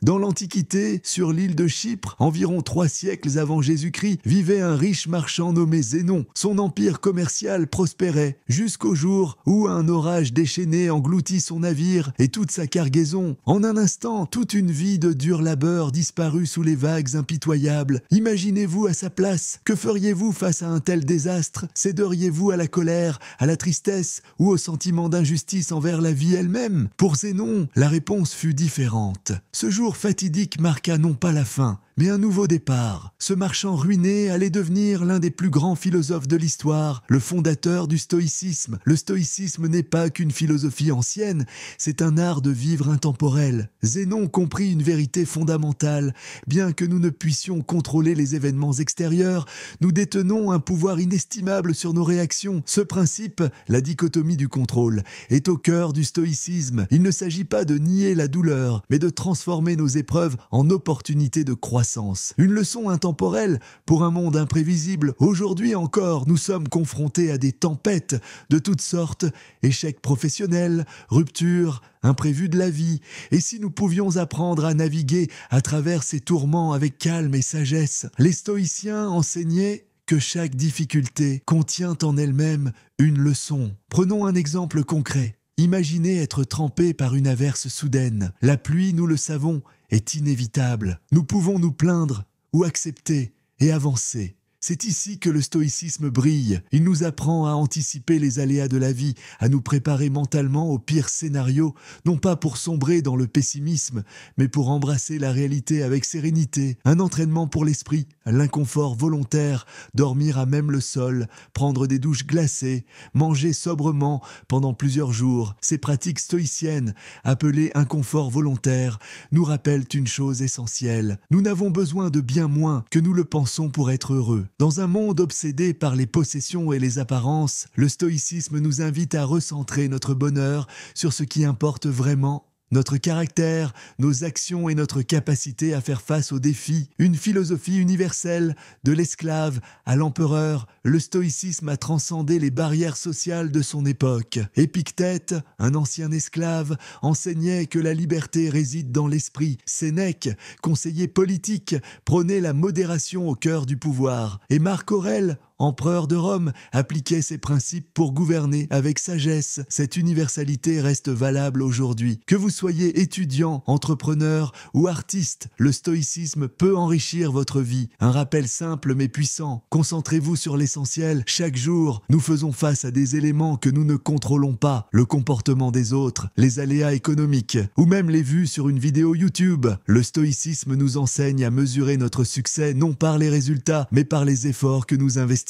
Dans l'Antiquité, sur l'île de Chypre, environ 3 siècles avant Jésus-Christ, vivait un riche marchand nommé Zénon. Son empire commercial prospérait, jusqu'au jour où un orage déchaîné engloutit son navire et toute sa cargaison. En un instant, toute une vie de dur labeur disparut sous les vagues impitoyables. Imaginez-vous à sa place. Que feriez-vous face à un tel désastre? Céderiez-vous à la colère, à la tristesse ou au sentiment d'injustice envers la vie elle-même? Pour Zénon, la réponse fut différente. Ce jour fatidique marqua non pas la fin, mais un nouveau départ. Ce marchand ruiné allait devenir l'un des plus grands philosophes de l'histoire, le fondateur du stoïcisme. Le stoïcisme n'est pas qu'une philosophie ancienne, c'est un art de vivre intemporel. Zénon comprit une vérité fondamentale. Bien que nous ne puissions contrôler les événements extérieurs, nous détenons un pouvoir inestimable sur nos réactions. Ce principe, la dichotomie du contrôle, est au cœur du stoïcisme. Il ne s'agit pas de nier la douleur, mais de transformer nos épreuves en opportunités de croissance. Une leçon intemporelle pour un monde imprévisible. Aujourd'hui encore, nous sommes confrontés à des tempêtes de toutes sortes, échecs professionnels, ruptures, imprévus de la vie. Et si nous pouvions apprendre à naviguer à travers ces tourments avec calme et sagesse? Les stoïciens enseignaient que chaque difficulté contient en elle-même une leçon. Prenons un exemple concret. Imaginez être trempé par une averse soudaine. La pluie, nous le savons, est inévitable. Nous pouvons nous plaindre ou accepter et avancer. C'est ici que le stoïcisme brille. Il nous apprend à anticiper les aléas de la vie, à nous préparer mentalement au pire scénario, non pas pour sombrer dans le pessimisme, mais pour embrasser la réalité avec sérénité. Un entraînement pour l'esprit, l'inconfort volontaire, dormir à même le sol, prendre des douches glacées, manger sobrement pendant plusieurs jours. Ces pratiques stoïciennes, appelées inconfort volontaire, nous rappellent une chose essentielle. Nous n'avons besoin de bien moins que nous le pensons pour être heureux. Dans un monde obsédé par les possessions et les apparences, le stoïcisme nous invite à recentrer notre bonheur sur ce qui importe vraiment. Notre caractère, nos actions et notre capacité à faire face aux défis. Une philosophie universelle, de l'esclave à l'empereur, le stoïcisme a transcendé les barrières sociales de son époque. Épictète, un ancien esclave, enseignait que la liberté réside dans l'esprit. Sénèque, conseiller politique, prônait la modération au cœur du pouvoir. Et Marc Aurèle, empereur de Rome, appliquait ces principes pour gouverner avec sagesse. Cette universalité reste valable aujourd'hui. Que vous soyez étudiant, entrepreneur ou artiste, le stoïcisme peut enrichir votre vie. Un rappel simple mais puissant. Concentrez-vous sur l'essentiel. Chaque jour, nous faisons face à des éléments que nous ne contrôlons pas. Le comportement des autres, les aléas économiques, ou même les vues sur une vidéo YouTube. Le stoïcisme nous enseigne à mesurer notre succès non par les résultats, mais par les efforts que nous investissons.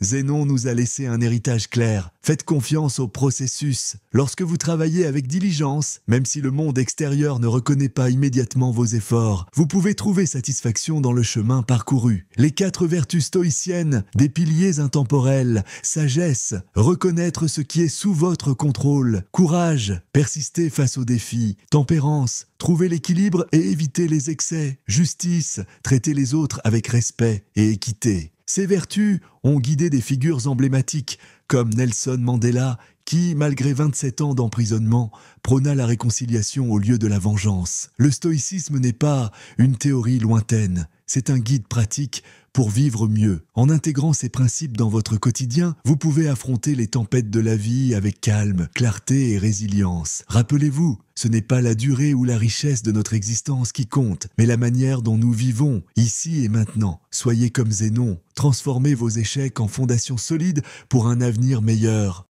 Zénon nous a laissé un héritage clair. Faites confiance au processus. Lorsque vous travaillez avec diligence, même si le monde extérieur ne reconnaît pas immédiatement vos efforts, vous pouvez trouver satisfaction dans le chemin parcouru. Les 4 vertus stoïciennes, des piliers intemporels, sagesse, reconnaître ce qui est sous votre contrôle, courage, persister face aux défis, tempérance, trouver l'équilibre et éviter les excès, justice, traiter les autres avec respect et équité. Ces vertus ont guidé des figures emblématiques comme Nelson Mandela qui, malgré 27 ans d'emprisonnement, prôna la réconciliation au lieu de la vengeance. Le stoïcisme n'est pas une théorie lointaine, c'est un guide pratique pour vivre mieux. En intégrant ces principes dans votre quotidien, vous pouvez affronter les tempêtes de la vie avec calme, clarté et résilience. Rappelez-vous, ce n'est pas la durée ou la richesse de notre existence qui compte, mais la manière dont nous vivons, ici et maintenant. Soyez comme Zénon, transformez vos échecs en fondations solides pour un avenir meilleur.